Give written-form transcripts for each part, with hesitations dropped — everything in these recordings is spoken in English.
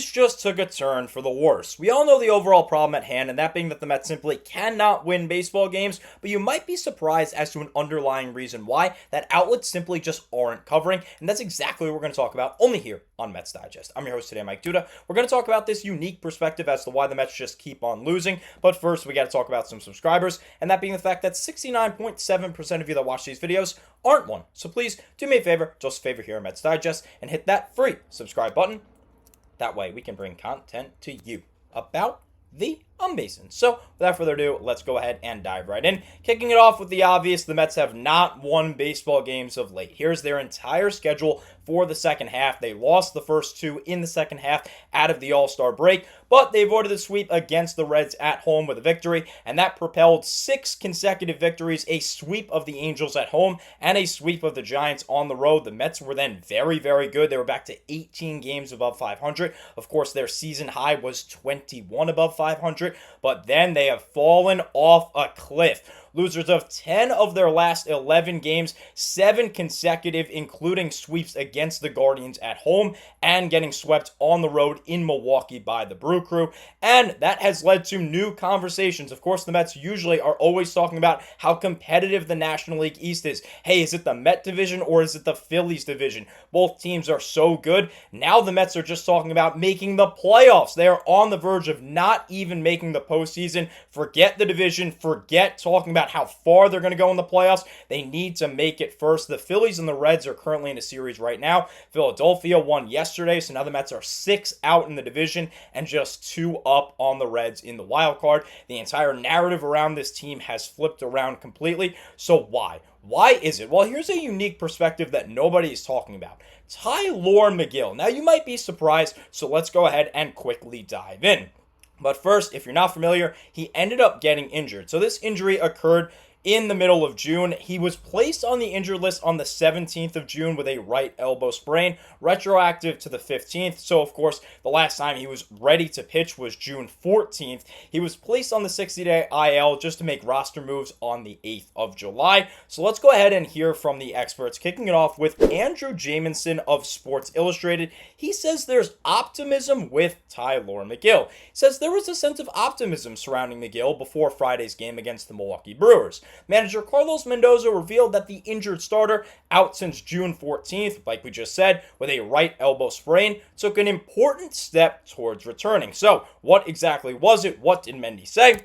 things just took a turn for the worse. We all know the overall problem at hand, and that being that the Mets simply cannot win baseball games, but you might be surprised as to an underlying reason why that outlets simply just aren't covering, and that's exactly what we're going to talk about only here on Mets Digest. I'm your host today, Mike Duda. We're going to talk about this unique perspective as to why the Mets just keep on losing, but first we got to talk about some subscribers, and that being the fact that 69.7% of you that watch these videos aren't one. So please do me a favor, just a favor here on Mets Digest, and hit that free subscribe button. That way we can bring content to you about the unbasin. So without further ado, let's go ahead and dive right in. Kicking it off with the obvious, the Mets have not won baseball games of late. Here's their entire schedule for the second half. They lost the first two in the second half out of the All-Star break, but they avoided the sweep against the Reds at home with a victory, and that propelled 6 consecutive victories, a sweep of the Angels at home, and a sweep of the Giants on the road. The Mets were then very, very good. They were back to 18 games above 500. Of course, their season high was 21 above 500, but then they have fallen off a cliff. Losers of 10 of their last 11 games, 7 consecutive, including sweeps against the Guardians at home and getting swept on the road in Milwaukee by the Brew Crew. And that has led to new conversations. Of course, the Mets usually are always talking about how competitive the National League East is. Hey, is it the Met division or is it the Phillies division? Both teams are so good. Now the Mets are just talking about making the playoffs. They are on the verge of not even making the postseason. Forget the division. Forget talking about how far they're going to go in the playoffs. They need to make it first. The Phillies and the Reds are currently in a series right now. Philadelphia won yesterday, so now the Mets are 6 out in the division and just 2 up on the Reds in the wild card. The entire narrative around this team has flipped around completely. So why? Why is it? Well, here's a unique perspective that nobody is talking about. Tylor Megill. Now, you might be surprised, so let's go ahead and quickly dive in. But first, if you're not familiar, he ended up getting injured. So this injury occurred in the middle of June. He was placed on the injured list on the 17th of June with a right elbow sprain, retroactive to the 15th. So, of course, the last time he was ready to pitch was June 14th. He was placed on the 60-day IL just to make roster moves on the 8th of July. So let's go ahead and hear from the experts, kicking it off with Andrew Jamison of Sports Illustrated. He says there's optimism with Tylor Megill. He says there was a sense of optimism surrounding Megill before Friday's game against the Milwaukee Brewers. Manager Carlos Mendoza revealed that the injured starter, out since June 14th, like we just said, with a right elbow sprain, took an important step towards returning. So, what exactly was it? What did Mendy say?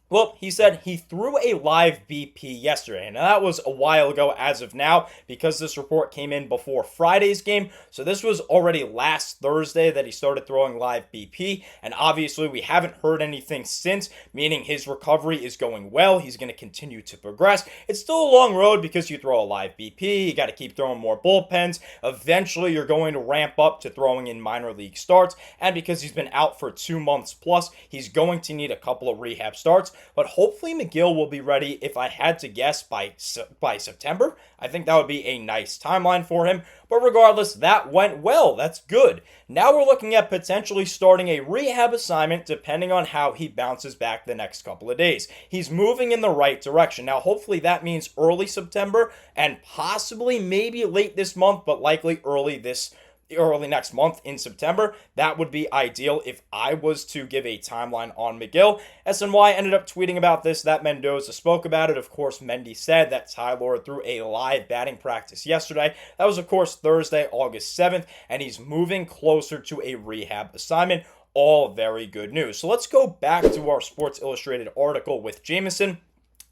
Well, he said he threw a live BP yesterday, and that was a while ago as of now because this report came in before Friday's game. So this was already last Thursday that he started throwing live BP, and obviously we haven't heard anything since, meaning his recovery is going well. He's going to continue to progress. It's still a long road because you throw a live BP, you got to keep throwing more bullpens. Eventually you're going to ramp up to throwing in minor league starts, and because he's been out for 2 months plus, he's going to need a couple of rehab starts. But hopefully Megill will be ready, if I had to guess, by September. I think that would be a nice timeline for him. But regardless, that went well. That's good. Now we're looking at potentially starting a rehab assignment depending on how he bounces back the next couple of days. He's moving in the right direction. Now, hopefully that means early September and possibly maybe late this month, but likely early next month in September. That would be ideal if I was to give a timeline on Megill. SNY ended up tweeting about this, that Mendoza spoke about it. Of course, Mendy said that Tylor threw a live batting practice yesterday. That was, of course, Thursday, August 7th, and he's moving closer to a rehab assignment. All very good news. So let's go back to our Sports Illustrated article with Jamison.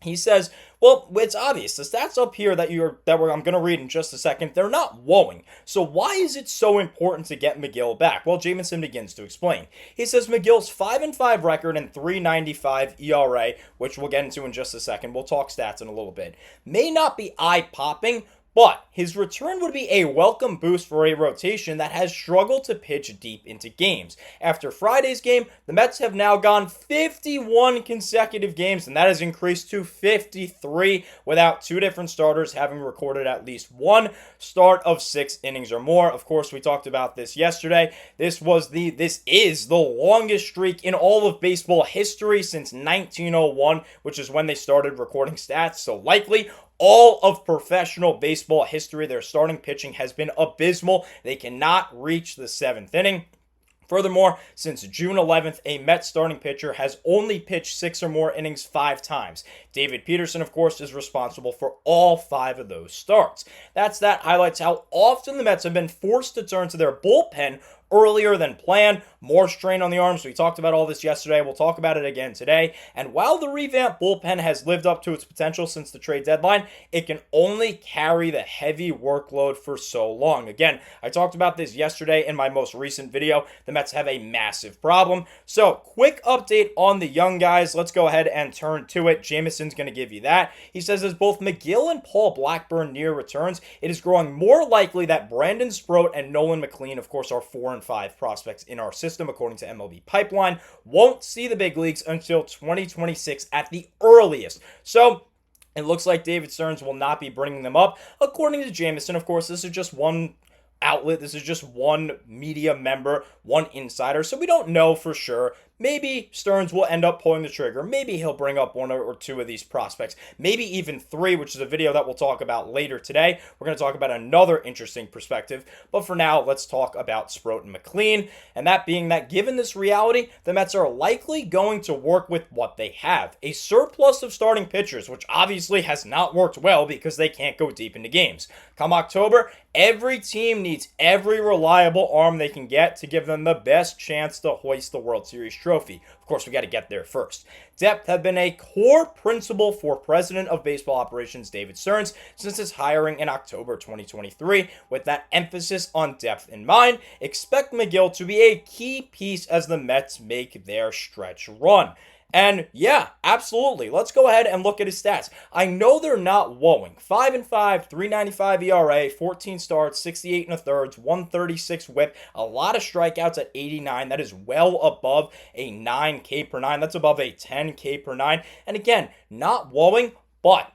He says, well, it's obvious. The stats up here that I'm going to read in just a second, they're not woeing. So why is it so important to get Megill back? Well, Jamison begins to explain. He says Megill's 5-5 record and 3.95 ERA, which we'll get into in just a second. We'll talk stats in a little bit, may not be eye-popping, but his return would be a welcome boost for a rotation that has struggled to pitch deep into games. After Friday's game, the Mets have now gone 51 consecutive games, and that has increased to 53 without 2 different starters having recorded at least 1 start of 6 innings or more. Of course, we talked about this yesterday. This is the longest streak in all of baseball history since 1901, which is when they started recording stats. So likely all of professional baseball history, their starting pitching has been abysmal. They cannot reach the 7th inning. Furthermore, since June 11th, a Mets starting pitcher has only pitched 6 or more innings 5 times. David Peterson, of course, is responsible for all 5 of those starts. That highlights how often the Mets have been forced to turn to their bullpen earlier than planned. More strain on the arms. We talked about all this yesterday. We'll talk about it again today. And while the revamped bullpen has lived up to its potential since the trade deadline, it can only carry the heavy workload for so long. Again, I talked about this yesterday in my most recent video. The Mets have a massive problem. So, quick update on the young guys. Let's go ahead and turn to it. Jameson's going to give you that. He says, as both Megill and Paul Blackburn near returns, it is growing more likely that Brandon Sproat and Nolan McLean, of course, are 4 and 5 prospects in our system, according to MLB Pipeline, won't see the big leagues until 2026 at the earliest. So, it looks like David Stearns will not be bringing them up. According to Jameson, of course, this is just one outlet. This is just one media member, one insider, so we don't know for sure. Maybe Stearns will end up pulling the trigger. Maybe he'll bring up 1 or 2 of these prospects. Maybe even 3, which is a video that we'll talk about later today. We're going to talk about another interesting perspective. But for now, let's talk about Sproat and McLean. And that being that given this reality, the Mets are likely going to work with what they have. A surplus of starting pitchers, which obviously has not worked well because they can't go deep into games. Come October, every team needs every reliable arm they can get to give them the best chance to hoist the World Series trophy. Of course, we got to get there first. Depth have been a core principle for President of Baseball Operations David Stearns since his hiring in October 2023. With that emphasis on depth in mind, expect Megill to be a key piece as the Mets make their stretch run. And yeah, absolutely. Let's go ahead and look at his stats. I know they're not woeing. 5 and 5, 3.95 ERA, 14 starts, 68 and a thirds, 136 WHIP, a lot of strikeouts at 89. That is well above a 9K per 9. That's above a 10K per 9. And again, not woeing, but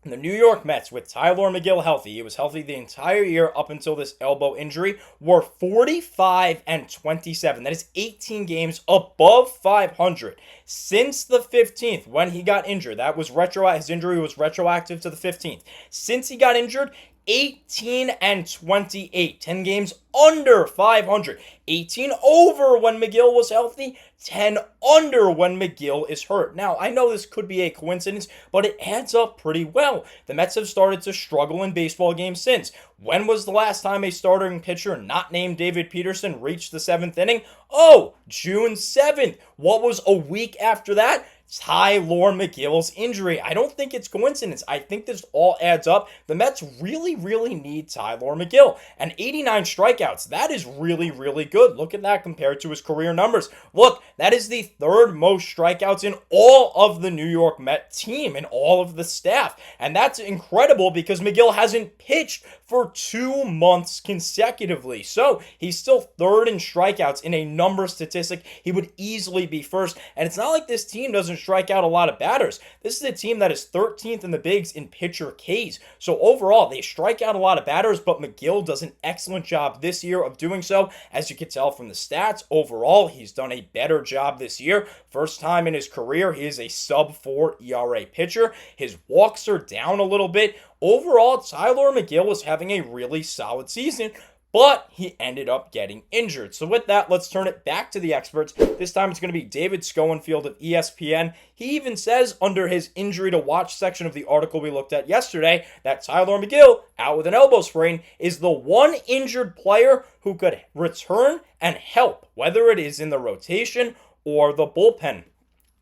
the New York Mets, with Tylor Megill healthy, he was healthy the entire year up until this elbow injury, were 45 and 27. That is 18 games above 500 since the 15th when he got injured. That was his injury was retroactive to the 15th. Since he got injured, 18 and 28, 10 games under 500, 18 over when Megill was healthy, 10 under when Megill is hurt. Now, I know this could be a coincidence, but it adds up pretty well. The Mets have started to struggle in baseball games since. When was the last time a starting pitcher not named David Peterson reached the 7th inning? Oh, June 7th. What was a week after that? Tylor Megill's injury. I don't think it's coincidence. I think this all adds up. The Mets really, really need Tylor Megill. And 89 strikeouts, that is really, really good. Look at that compared to his career numbers. Look, that is the 3rd most strikeouts in all of the New York Mets team and all of the staff. And that's incredible because Megill hasn't pitched for 2 months consecutively. So he's still 3rd in strikeouts in a number statistic. He would easily be 1st. And it's not like this team doesn't strike out a lot of batters. This is a team that is 13th in the bigs in pitcher Ks. So overall, they strike out a lot of batters, but Megill does an excellent job this year of doing so. As you can tell from the stats, overall, he's done a better job this year. First time in his career, he is a sub-4 ERA pitcher. His walks are down a little bit. Overall, Tylor Megill is having a really solid season, but he ended up getting injured. So with that, let's turn it back to the experts. This time it's going to be David Schoenfield of ESPN. He even says under his injury to watch section of the article we looked at yesterday that Tylor Megill, out with an elbow sprain, is the one injured player who could return and help, whether it is in the rotation or the bullpen.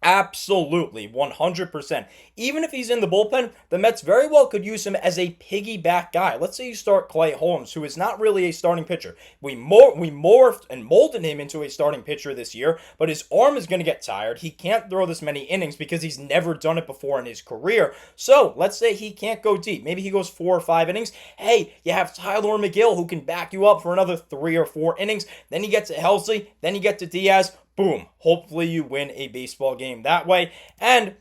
Absolutely, 100%. Even if he's in the bullpen, the Mets very well could use him as a piggyback guy. Let's say you start Clay Holmes, who is not really a starting pitcher. We morphed and molded him into a starting pitcher this year, but his arm is going to get tired. He can't throw this many innings because he's never done it before in his career. So let's say he can't go deep. Maybe he goes 4 or 5 innings. Hey, you have Tylor Megill who can back you up for another 3 or 4 innings. Then you get to Helsley. Then you get to Diaz. Boom. Hopefully you win a baseball game that way. And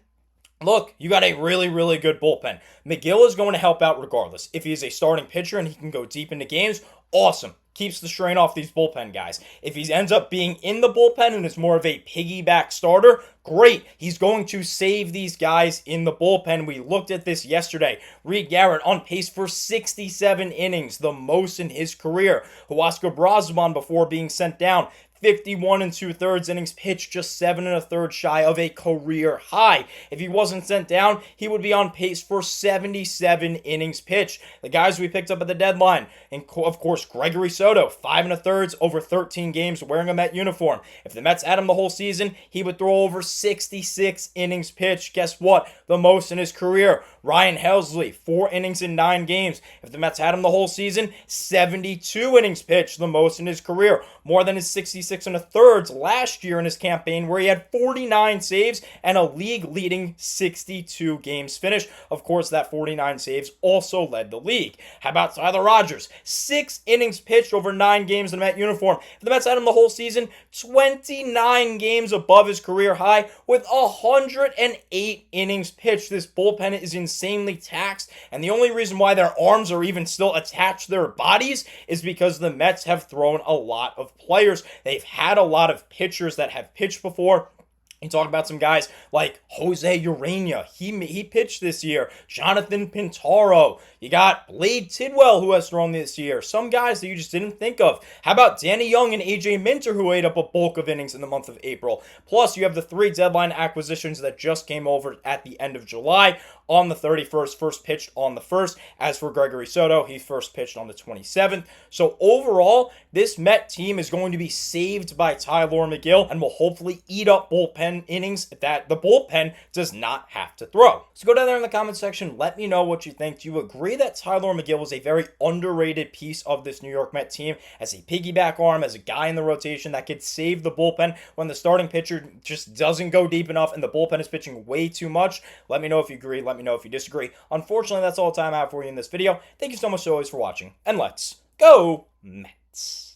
look, you got a really, really good bullpen. Megill is going to help out regardless. If he's a starting pitcher and he can go deep into games, awesome. Keeps the strain off these bullpen guys. If he ends up being in the bullpen and is more of a piggyback starter, great. He's going to save these guys in the bullpen. We looked at this yesterday. Reed Garrett on pace for 67 innings, the most in his career. Huascar Braziman before being sent down, 51 2/3 innings pitched, just 7 1/3 shy of a career high. If he wasn't sent down, he would be on pace for 77 innings pitched. The guys we picked up at the deadline, and of course, Gregory Soto, 5 1/3 over 13 games wearing a Met uniform. If the Mets had him the whole season, he would throw over 66 innings pitched. Guess what? The most in his career. Ryan Helsley, 4 innings in 9 games. If the Mets had him the whole season, 72 innings pitched, the most in his career. More than his 66 1/3 last year in his campaign, where he had 49 saves and a league-leading 62 games finished. Of course, that 49 saves also led the league. How about Tyler Rogers? 6 innings pitched over 9 games in a Met uniform. If the Mets had him the whole season, 29 games above his career high with 108 innings pitched. This bullpen is insanely taxed, and the only reason why their arms are even still attached to their bodies is because the Mets have thrown a lot of players. They've had a lot of pitchers that have pitched before. You talk about some guys like Jose Urena. He pitched this year. Jonathan Pintaro. You got Blade Tidwell, who has thrown this year. Some guys that you just didn't think of. How about Danny Young and AJ Minter, who ate up a bulk of innings in the month of April? Plus, you have the 3 deadline acquisitions that just came over at the end of July on the 31st, first pitched on the 1st. As for Gregory Soto, he first pitched on the 27th. So overall, this Met team is going to be saved by Tylor Megill and will hopefully eat up bullpen innings that the bullpen does not have to throw. So go down there in the comment section, let me know what you think. Do you agree that Tylor Megill was a very underrated piece of this New York Met team as a piggyback arm, as a guy in the rotation that could save the bullpen when the starting pitcher just doesn't go deep enough and the bullpen is pitching way too much? Let me know if you agree. Let me know if you disagree. Unfortunately, that's all the time I have for you in this video. Thank you so much, as always, for watching, and let's go Mets.